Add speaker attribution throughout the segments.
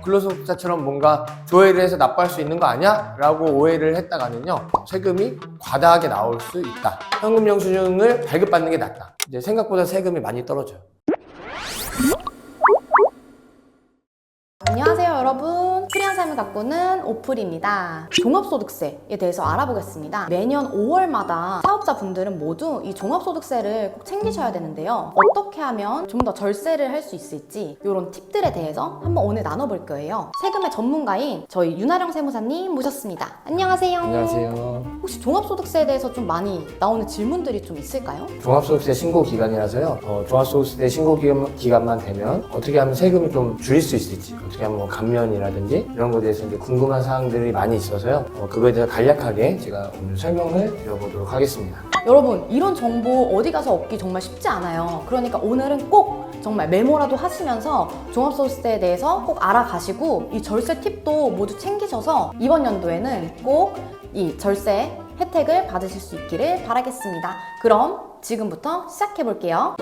Speaker 1: 근로소득자처럼 뭔가 조회를 해서 납부할 수 있는 거 아니야? 라고 오해를 했다가는요, 세금이 과다하게 나올 수 있다. 현금 영수증을 발급받는 게 낫다. 이제 생각보다 세금이 많이 떨어져요.
Speaker 2: 안녕하세요 여러분, 프리한 삶을 가꾸는 오플입니다. 종합소득세에 대해서 알아보겠습니다. 매년 5월마다 사업자분들은 모두 이 종합소득세를 꼭 챙기셔야 되는데요, 어떻게 하면 좀 더 절세를 할 수 있을지 이런 팁들에 대해서 한번 오늘 나눠볼 거예요. 세금의 전문가인 저희 윤아령 세무사님 모셨습니다. 안녕하세요.
Speaker 1: 안녕하세요.
Speaker 2: 혹시 종합소득세에 대해서 좀 많이 나오는 질문들이 좀 있을까요?
Speaker 1: 종합소득세 신고 기간이라서요, 종합소득세 신고 기간만 되면 어떻게 하면 세금을 좀 줄일 수 있을지, 어떻게 하면 뭐 감면이라든지 이런 것에 대해서 이제 궁금한 사항들이 많이 있어서요, 그거에 대해서 간략하게 제가 오늘 설명을 드려보도록 하겠습니다.
Speaker 2: 여러분, 이런 정보 어디 가서 얻기 정말 쉽지 않아요. 그러니까 오늘은 꼭 정말 메모라도 하시면서 종합소득세에 대해서 꼭 알아가시고 이 절세 팁도 모두 챙기셔서 이번 연도에는 꼭 이 절세 혜택을 받으실 수 있기를 바라겠습니다. 그럼 지금부터 시작해 볼게요.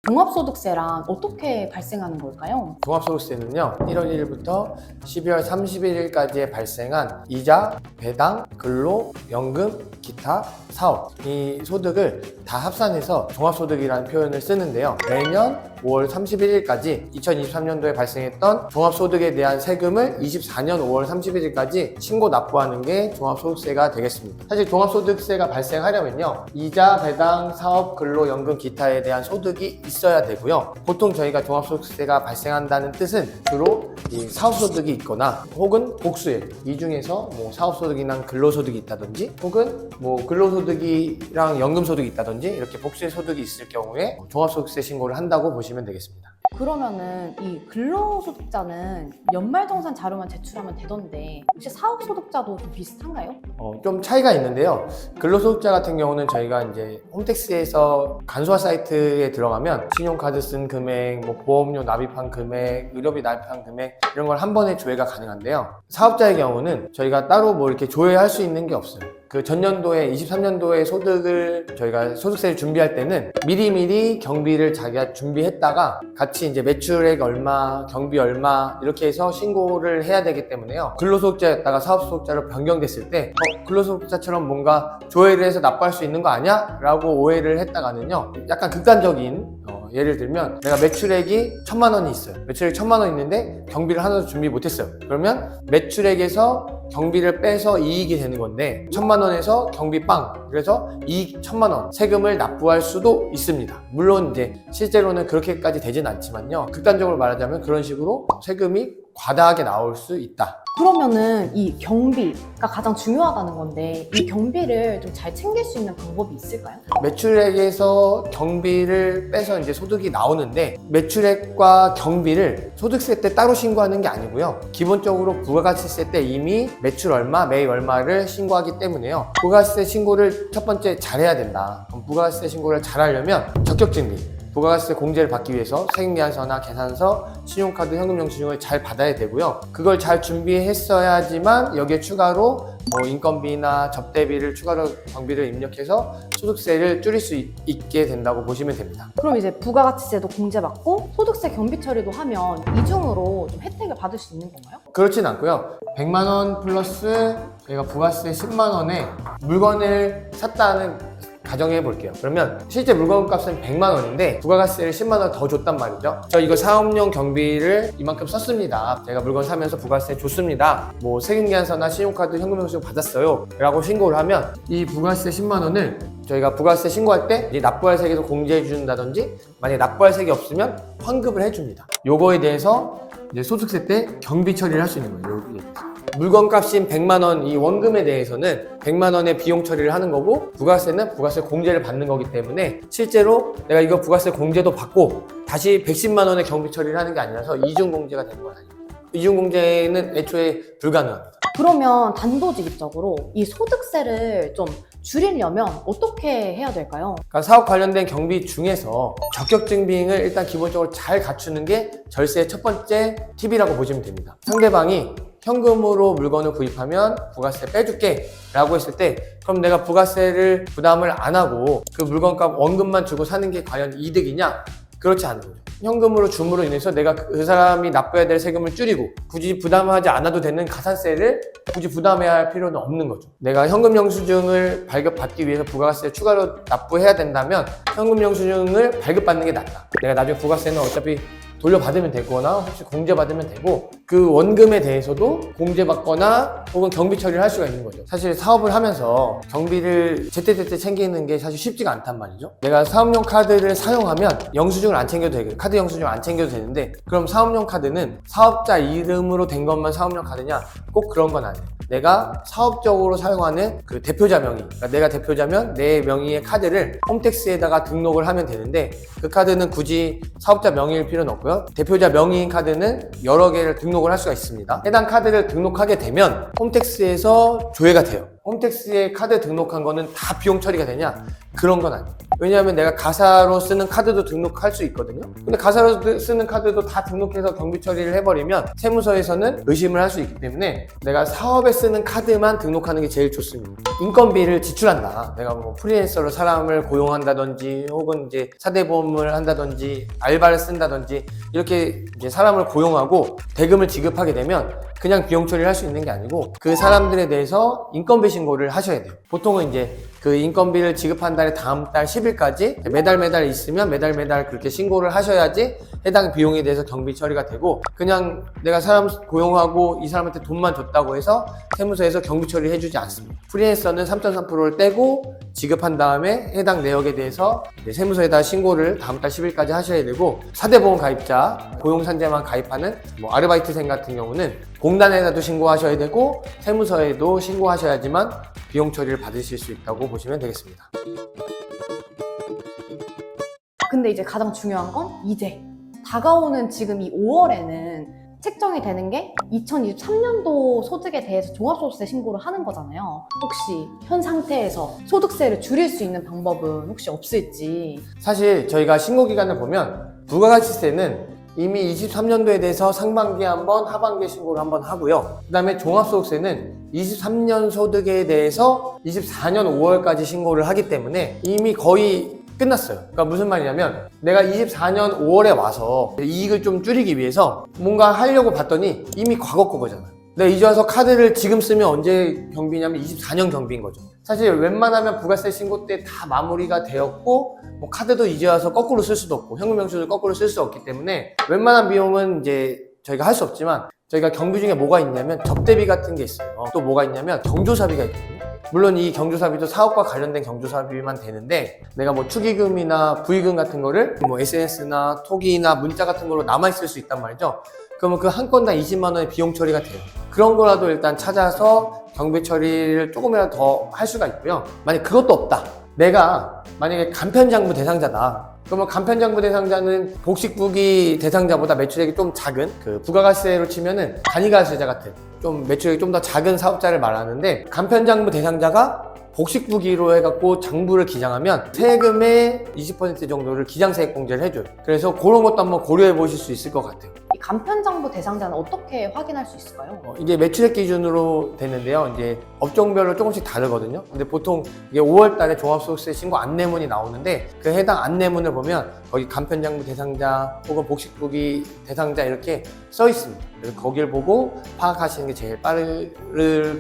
Speaker 2: 종합소득세란 어떻게 발생하는 걸까요?
Speaker 1: 종합소득세는요, 1월 1일부터 12월 31일까지에 발생한 이자, 배당, 근로, 연금, 기타, 사업, 이 소득을 다 합산해서 종합소득이라는 표현을 쓰는데요, 매년 5월 31일까지 2023년도에 발생했던 종합소득에 대한 세금을 24년 5월 31일까지 신고 납부하는 게 종합소득세가 되겠습니다. 사실 종합소득세가 발생하려면요, 이자, 배당, 사업, 근로, 연금, 기타에 대한 소득이 있어야 되고요, 보통 저희가 종합소득세가 발생한다는 뜻은 주로 이 사업소득이 있거나 혹은 복수액, 이 중에서 뭐 사업소득이나 근로소득이 있다든지 혹은 뭐 근로소득이랑 연금소득이 있다든지 이렇게 복수의 소득이 있을 경우에 종합소득세 신고를 한다고 보시면 되겠습니다.
Speaker 2: 그러면은 이 근로소득자는 연말정산 자료만 제출하면 되던데 혹시 사업소득자도 좀 비슷한가요?
Speaker 1: 좀 차이가 있는데요, 근로소득자 같은 경우는 저희가 이제 홈택스에서 간소화 사이트에 들어가면 신용카드 쓴 금액, 뭐 보험료 납입한 금액, 의료비 납입한 금액 이런 걸 한 번에 조회가 가능한데요, 사업자의 경우는 저희가 따로 뭐 이렇게 조회할 수 있는 게 없어요. 그 전년도에 23년도에 소득을 저희가 소득세를 준비할 때는 미리미리 경비를 자기가 준비했다가 같이 이제 매출액 얼마, 경비 얼마 이렇게 해서 신고를 해야 되기 때문에요, 근로소득자였다가 사업소득자로 변경됐을 때 근로소득자처럼 뭔가 조회를 해서 납부할 수 있는 거 아니야? 라고 오해를 했다가는요, 약간 극단적인 예를 들면 내가 매출액이 1,000만 원이 있어요. 매출액 1,000만 원 있는데 경비를 하나도 준비 못했어요. 그러면 매출액에서 경비를 빼서 이익이 되는 건데 1,000만 원에서 경비 빵, 그래서 이익 1,000만 원 세금을 납부할 수도 있습니다. 물론 이제 실제로는 그렇게까지 되진 않지만요, 극단적으로 말하자면 그런 식으로 세금이 과다하게 나올 수 있다.
Speaker 2: 그러면은 이 경비가 가장 중요하다는 건데 이 경비를 좀 잘 챙길 수 있는 방법이 있을까요?
Speaker 1: 매출액에서 경비를 빼서 이제 소득이 나오는데, 매출액과 경비를 소득세 때 따로 신고하는 게 아니고요, 기본적으로 부가가치세 때 이미 매출 얼마, 매입 얼마를 신고하기 때문에요, 부가가치세 신고를 첫 번째 잘해야 된다. 그럼 부가가치세 신고를 잘하려면 적격증빙, 부가가치세 공제를 받기 위해서 세금계산서나 계산서, 신용카드, 현금영수증을 잘 받아야 되고요, 그걸 잘 준비했어야지만 여기에 추가로 뭐 인건비나 접대비를 추가로 경비를 입력해서 소득세를 줄일 수 있게 된다고 보시면 됩니다.
Speaker 2: 그럼 이제 부가가치세도 공제받고 소득세 경비 처리도 하면 이중으로 좀 혜택을 받을 수 있는 건가요?
Speaker 1: 그렇진 않고요, 100만 원 플러스 저희가 부가세세 10만 원에 물건을 샀다는 가정해 볼게요. 그러면 실제 물건 값은 100만 원인데 부가가치세를 10만 원 더 줬단 말이죠. 저 이거 사업용 경비를 이만큼 썼습니다. 제가 물건 사면서 부가세 줬습니다. 뭐 세금계산서나 신용카드, 현금영수증 받았어요 라고 신고를 하면 이 부가세 10만 원을 저희가 부가세 신고할 때 이제 납부할 세액에서 공제해 준다든지, 만약에 납부할 세액이 없으면 환급을 해줍니다. 요거에 대해서 이제 소득세 때 경비 처리를 할 수 있는 거예요. 물건값인 100만 원 이 원금에 대해서는 100만 원의 비용 처리를 하는 거고, 부가세는 부가세 공제를 받는 거기 때문에 실제로 내가 이거 부가세 공제도 받고 다시 110만 원의 경비 처리를 하는 게 아니라서 이중 공제가 되는 건 아닙니다. 이중 공제는 애초에 불가능합니다.
Speaker 2: 그러면 단도직입적으로 이 소득세를 좀 줄이려면 어떻게 해야 될까요?
Speaker 1: 그러니까 사업 관련된 경비 중에서 적격증빙을 일단 기본적으로 잘 갖추는 게 절세의 첫 번째 팁이라고 보시면 됩니다. 상대방이 현금으로 물건을 구입하면 부가세 빼줄게 라고 했을 때, 그럼 내가 부가세를 부담을 안 하고 그 물건값 원금만 주고 사는 게 과연 이득이냐? 그렇지 않은 거죠. 현금으로 줌으로 인해서 내가 그 사람이 납부해야 될 세금을 줄이고 굳이 부담하지 않아도 되는 가산세를 굳이 부담해야 할 필요는 없는 거죠. 내가 현금 영수증을 발급받기 위해서 부가세를 추가로 납부해야 된다면 현금 영수증을 발급받는 게 낫다. 내가 나중에 부가세는 어차피 돌려받으면 되거나 혹시 공제받으면 되고 그 원금에 대해서도 공제받거나 혹은 경비 처리를 할 수가 있는 거죠. 사실 사업을 하면서 경비를 제때제때 챙기는 게 사실 쉽지가 않단 말이죠. 내가 사업용 카드를 사용하면 영수증을 안 챙겨도 되고 카드 영수증을 안 챙겨도 되는데 그럼 사업용 카드는 사업자 이름으로 된 것만 사업용 카드냐? 꼭 그런 건 아니에요. 내가 사업적으로 사용하는 그 대표자 명의, 그러니까 내가 대표자면 내 명의의 카드를 홈택스에다가 등록을 하면 되는데 그 카드는 굳이 사업자 명의일 필요는 없고요. 대표자 명의인 카드는 여러 개를 등록을 할 수가 있습니다. 해당 카드를 등록하게 되면 홈택스에서 조회가 돼요. 홈택스에 카드 등록한 거는 다 비용 처리가 되냐? 그런 건 아니에요. 왜냐하면 내가 가사로 쓰는 카드도 등록할 수 있거든요. 근데 가사로 쓰는 카드도 다 등록해서 경비 처리를 해버리면 세무서에서는 의심을 할 수 있기 때문에 내가 사업에 쓰는 카드만 등록하는 게 제일 좋습니다. 인건비를 지출한다. 내가 뭐 프리랜서로 사람을 고용한다든지 혹은 이제 사대보험을 한다든지 알바를 쓴다든지 이렇게 이제 사람을 고용하고 대금을 지급하게 되면 그냥 비용 처리를 할 수 있는 게 아니고 그 사람들에 대해서 인건비 신고를 하셔야 돼요. 보통은 이제 그 인건비를 지급한 달에 다음 달 10일까지 매달 있으면 매달 그렇게 신고를 하셔야지 해당 비용에 대해서 경비 처리가 되고 그냥 내가 사람 고용하고 이 사람한테 돈만 줬다고 해서 세무서에서 경비 처리 해주지 않습니다. 프리랜서는 3.3%를 떼고 지급한 다음에 해당 내역에 대해서 이제 세무서에다 신고를 다음 달 10일까지 하셔야 되고 사대보험 가입자, 고용산재만 가입하는 뭐 아르바이트생 같은 경우는 공단에다도 신고하셔야 되고 세무서에도 신고하셔야지만 비용 처리를 받으실 수 있다고 보시면 되겠습니다.
Speaker 2: 근데 이제 가장 중요한 건 이제 다가오는 지금 이 5월에는 책정이 되는 게 2023년도 소득에 대해서 종합소득세 신고를 하는 거잖아요. 혹시 현 상태에서 소득세를 줄일 수 있는 방법은 혹시 없을지.
Speaker 1: 사실 저희가 신고 기간을 보면 부가가치세는 이미 23년도에 대해서 상반기에 한번 하반기에 신고를 한번 하고요. 그 다음에 종합소득세는 23년 소득에 대해서 24년 5월까지 신고를 하기 때문에 이미 거의 끝났어요. 그러니까 무슨 말이냐면 내가 24년 5월에 와서 이익을 좀 줄이기 위해서 뭔가 하려고 봤더니 이미 과거 거잖아요. 내가 이제 와서 카드를 지금 쓰면 언제 경비냐면 24년 경비인 거죠. 사실 웬만하면 부가세 신고 때 다 마무리가 되었고 뭐 카드도 이제 와서 거꾸로 쓸 수도 없고 현금 영수증을 거꾸로 쓸 수 없기 때문에 웬만한 비용은 이제 저희가 할 수 없지만 저희가 경비 중에 뭐가 있냐면 접대비 같은 게 있어요. 또 뭐가 있냐면 경조사비가 있거든요. 물론 이 경조사비도 사업과 관련된 경조사비만 되는데 내가 뭐 축의금이나 부의금 같은 거를 뭐 SNS나 톡이나 문자 같은 걸로 남아있을 수 있단 말이죠. 그러면 그 한 건당 20만 원의 비용 처리가 돼요. 그런 거라도 일단 찾아서 경비 처리를 조금이라도 더 할 수가 있고요. 만약 그것도 없다. 내가 만약에 간편장부 대상자다. 그러면 간편장부 대상자는 복식부기 대상자보다 매출액이 좀 작은 그 부가가치세로 치면은 간이가세자 같은 좀 매출액이 좀 더 작은 사업자를 말하는데 간편장부 대상자가 복식부기로 해갖고 장부를 기장하면 세금의 20% 정도를 기장세액 공제를 해줘요. 그래서 그런 것도 한번 고려해 보실 수 있을 것 같아요.
Speaker 2: 이 간편장부 대상자는 어떻게 확인할 수 있을까요?
Speaker 1: 이게 매출액 기준으로 되는데요. 이제 업종별로 조금씩 다르거든요. 근데 보통 이게 5월 달에 종합소득세 신고 안내문이 나오는데 그 해당 안내문을 보면 거기 간편장부 대상자 혹은 복식부기 대상자 이렇게 써 있습니다. 그래서 거기를 보고 파악하시는 게 제일 빠를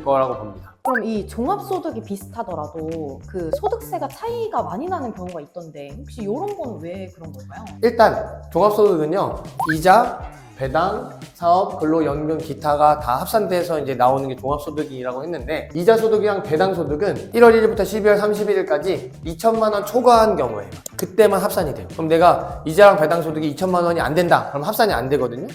Speaker 1: 거라고 봅니다.
Speaker 2: 그럼 이 종합소득이 비슷하더라도 그 소득세가 차이가 많이 나는 경우가 있던데 혹시 이런 건 왜 그런 걸까요?
Speaker 1: 일단 종합소득은요 이자, 배당, 사업, 근로, 연금, 기타가 다 합산돼서 이제 나오는 게 종합소득이라고 했는데 이자 소득이랑 배당 소득은 1월 1일부터 12월 31일까지 2천만 원 초과한 경우에요. 그때만 합산이 돼요. 그럼 내가 이자랑 배당 소득이 2천만 원이 안 된다. 그럼 합산이 안 되거든요.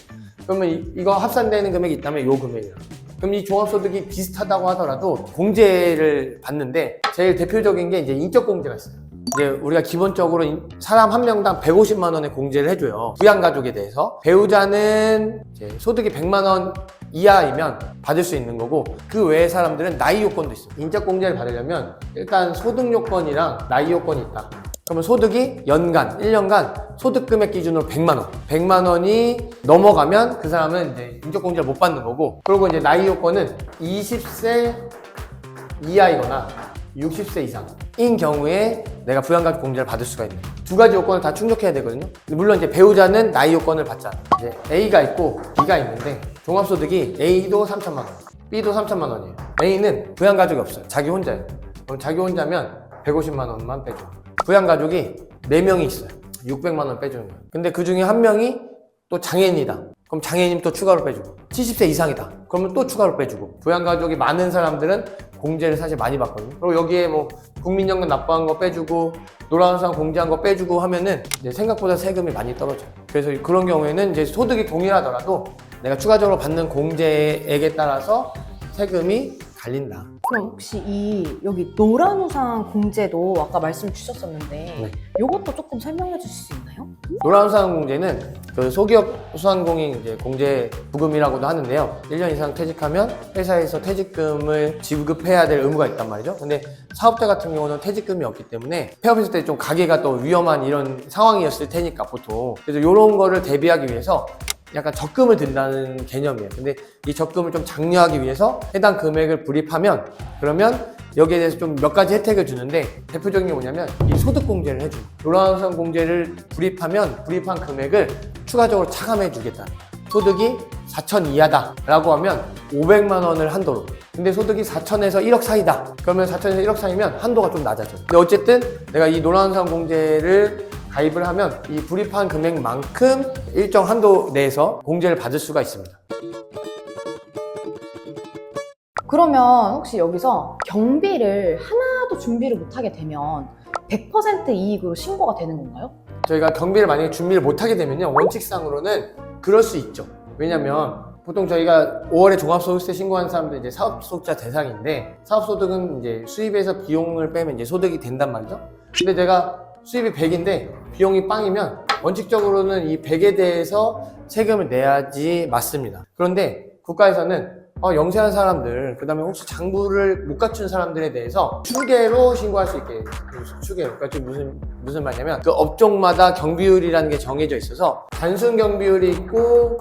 Speaker 1: 그러면 이거 합산되는 금액이 있다면 요 금액이에요. 그럼 이 종합소득이 비슷하다고 하더라도 공제를 받는데 제일 대표적인 게 이제 인격공제가 있어요. 이제 우리가 기본적으로 사람 한 명당 150만 원의 공제를 해줘요. 부양가족에 대해서. 배우자는 이제 소득이 100만 원 이하이면 받을 수 있는 거고 그 외의 사람들은 나이 요건도 있어요. 인적공제를 받으려면 일단 소득 요건이랑 나이 요건이 있다. 그러면 소득이 연간, 1년간 소득 금액 기준으로 100만 원. 100만 원이 넘어가면 그 사람은 이제 인적공제를 못 받는 거고 그리고 이제 나이 요건은 20세 이하이거나 60세 이상인 경우에 내가 부양가족 공제를 받을 수가 있는 거예요. 두 가지 요건을 다 충족해야 되거든요. 물론 이제 배우자는 나이 요건을 받잖아. 이제 A가 있고 B가 있는데 종합소득이 A도 3천만 원, B도 3천만 원이에요. A는 부양가족이 없어요. 자기 혼자예요. 그럼 자기 혼자면 150만 원만 빼줘. 부양가족이 4명이 있어요. 600만 원 빼주는 거예요. 근데 그 중에 한 명이 또 장애인이다. 그럼 장애인 또 추가로 빼주고 70세 이상이다. 그러면 또 추가로 빼주고 부양가족이 많은 사람들은 공제를 사실 많이 받거든요. 그리고 여기에 뭐 국민연금 납부한 거 빼주고 노란우산 공제한 거 빼주고 하면은 이제 생각보다 세금이 많이 떨어져요. 그래서 그런 경우에는 이제 소득이 동일하더라도 내가 추가적으로 받는 공제액에 따라서 세금이 갈린다.
Speaker 2: 그럼 혹시 여기 노란우산 공제도 아까 말씀 주셨었는데
Speaker 1: 네.
Speaker 2: 이것도 조금 설명해 주실 수 있나요?
Speaker 1: 노란우산 공제는 그 소기업 소상공인 이제 공제 부금이라고도 하는데요. 1년 이상 퇴직하면 회사에서 퇴직금을 지급해야 될 의무가 있단 말이죠. 근데 사업자 같은 경우는 퇴직금이 없기 때문에 폐업했을 때 좀 가게가 또 위험한 이런 상황이었을 테니까 보통. 그래서 이런 거를 대비하기 위해서 약간 적금을 든다는 개념이에요. 근데 이 적금을 좀 장려하기 위해서 해당 금액을 불입하면 그러면 여기에 대해서 좀 몇 가지 혜택을 주는데 대표적인 게 뭐냐면 이 소득공제를 해줘요. 노란우산 공제를 불입하면 불입한 금액을 추가적으로 차감해 주겠다. 소득이 4천 이하다 라고 하면 500만 원을 한도로. 근데 소득이 4천에서 1억 사이다. 그러면 4천에서 1억 사이면 한도가 좀 낮아져요. 근데 어쨌든 내가 이 노란우산 공제를 가입을 하면 이 불입한 금액만큼 일정 한도 내에서 공제를 받을 수가 있습니다.
Speaker 2: 그러면 혹시 여기서 경비를 하나도 준비를 못하게 되면 100% 이익으로 신고가 되는 건가요?
Speaker 1: 저희가 경비를 만약에 준비를 못하게 되면요, 원칙상으로는 그럴 수 있죠. 왜냐면 보통 저희가 5월에 종합소득세 신고한 사람들 이제 사업소득자 대상인데 사업소득은 이제 수입에서 비용을 빼면 이제 소득이 된단 말이죠. 근데 내가 수입이 100인데 비용이 빵이면 원칙적으로는 이 100에 대해서 세금을 내야지 맞습니다. 그런데 국가에서는 영세한 사람들, 그 다음에 혹시 장부를 못 갖춘 사람들에 대해서 추계로 신고할 수 있게, 추계로. 그러니까 무슨 말이냐면 그 업종마다 경비율이라는 게 정해져 있어서 단순 경비율이 있고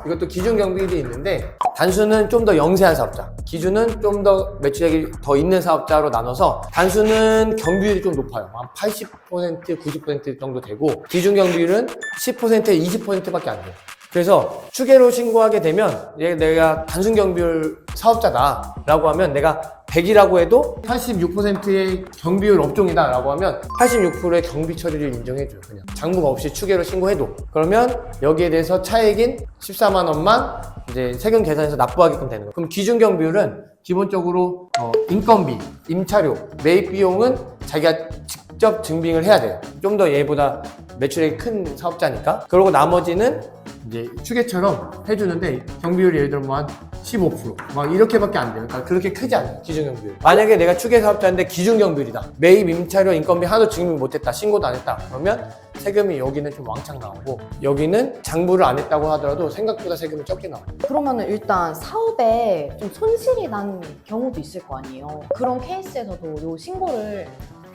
Speaker 1: 이것도 기준 경비율이 있는데 단순은 좀 더 영세한 사업자, 기준은 좀 더 매출액이 더 있는 사업자로 나눠서 단순은 경비율이 좀 높아요. 한 80%, 90% 정도 되고 기준 경비율은 10%에 20%밖에 안 돼요. 그래서 추계로 신고하게 되면 내가 단순 경비율 사업자다 라고 하면 내가 100이라고 해도 86%의 경비율 업종이다 라고 하면 86%의 경비 처리를 인정해줘요. 그냥 장부가 없이 추계로 신고해도. 그러면 여기에 대해서 차액인 14만 원만 이제 세금 계산해서 납부하게끔 되는 거예요. 그럼 기준 경비율은 기본적으로 인건비, 임차료, 매입 비용은 자기가 직접 증빙을 해야 돼요. 좀 더 얘보다 매출액이 큰 사업자니까. 그리고 나머지는 이제 추계처럼 해주는데 경비율이 예를 들면 한 15%막 이렇게밖에 안 돼요. 그러니까 그렇게 크지 않아요, 기준 경비율. 만약에 내가 추계 사업자인데 기준 경비율이다, 매입, 임차료, 인건비 하나도 증빙 못했다, 신고도 안 했다, 그러면 세금이 여기는 좀 왕창 나오고 여기는 장부를 안 했다고 하더라도 생각보다 세금이 적게 나와요.
Speaker 2: 그러면은 일단 사업에 좀 손실이 난 경우도 있을 거 아니에요. 그런 케이스에서도 요 신고를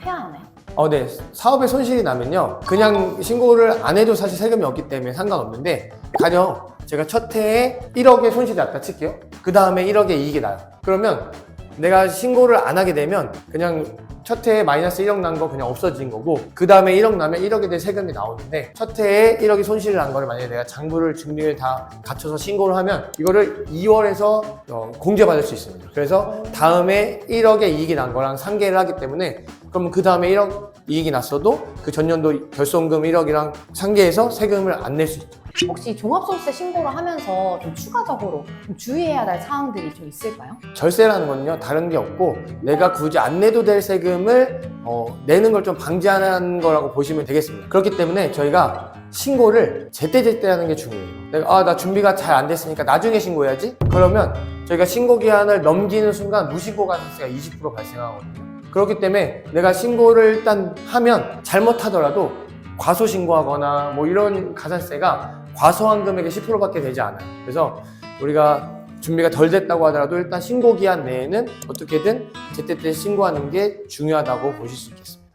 Speaker 2: 해야 하나요?
Speaker 1: 네. 사업에 손실이 나면요, 그냥 신고를 안 해도 사실 세금이 없기 때문에 상관없는데, 가령 제가 첫 해에 1억의 손실이 났다 칠게요. 그 다음에 1억의 이익이 나요. 그러면 내가 신고를 안 하게 되면 그냥 첫 해에 마이너스 1억 난 거 그냥 없어진 거고, 그 다음에 1억 나면 1억에 대해 세금이 나오는데, 첫 해에 1억이 손실을 난 거를 만약에 내가 장부를 증빙을 다 갖춰서 신고를 하면 이거를 2월에서 공제받을 수 있습니다. 그래서 다음에 1억의 이익이 난 거랑 상계를 하기 때문에, 그럼 그 다음에 1억 이익이 났어도 그 전년도 결손금 1억이랑 상계해서 세금을 안 낼 수 있죠.
Speaker 2: 혹시 종합소득세 신고를 하면서 좀 추가적으로 좀 주의해야 될 사항들이 좀 있을까요?
Speaker 1: 절세라는 건요, 다른 게 없고 내가 굳이 안 내도 될 세금을 내는 걸 좀 방지하는 거라고 보시면 되겠습니다. 그렇기 때문에 저희가 신고를 제때제때 하는 게 중요해요. 내가 나 준비가 잘 안 됐으니까 나중에 신고해야지? 그러면 저희가 신고 기한을 넘기는 순간 무신고 가산세가 20% 발생하거든요. 그렇기 때문에 내가 신고를 일단 하면 잘못하더라도 과소 신고하거나 뭐 이런 가산세가 과소한 금액의 10%밖에 되지 않아요. 그래서 우리가 준비가 덜 됐다고 하더라도 일단 신고 기한 내에는 어떻게든 제때때 신고하는 게 중요하다고 보실 수 있겠습니다.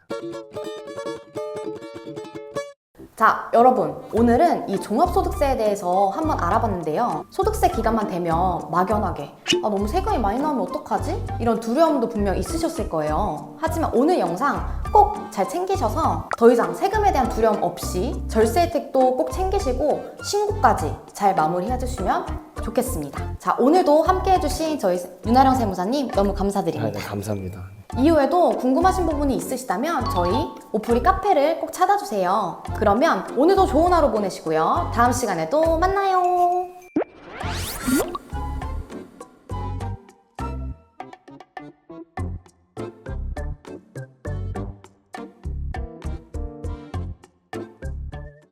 Speaker 2: 자, 여러분, 오늘은 이 종합소득세에 대해서 한번 알아봤는데요. 소득세 기간만 되면 막연하게 너무 세금이 많이 나오면 어떡하지? 이런 두려움도 분명 있으셨을 거예요. 하지만 오늘 영상 꼭 잘 챙기셔서 더 이상 세금에 대한 두려움 없이 절세 혜택도 꼭 챙기시고 신고까지 잘 마무리해 주시면 좋겠습니다. 자, 오늘도 함께 해주신 저희 윤아령 세무사님 너무 감사드립니다.
Speaker 1: 네, 감사합니다.
Speaker 2: 이후에도 궁금하신 부분이 있으시다면 저희 오프리 카페를 꼭 찾아주세요. 그러면 오늘도 좋은 하루 보내시고요. 다음 시간에도 만나요.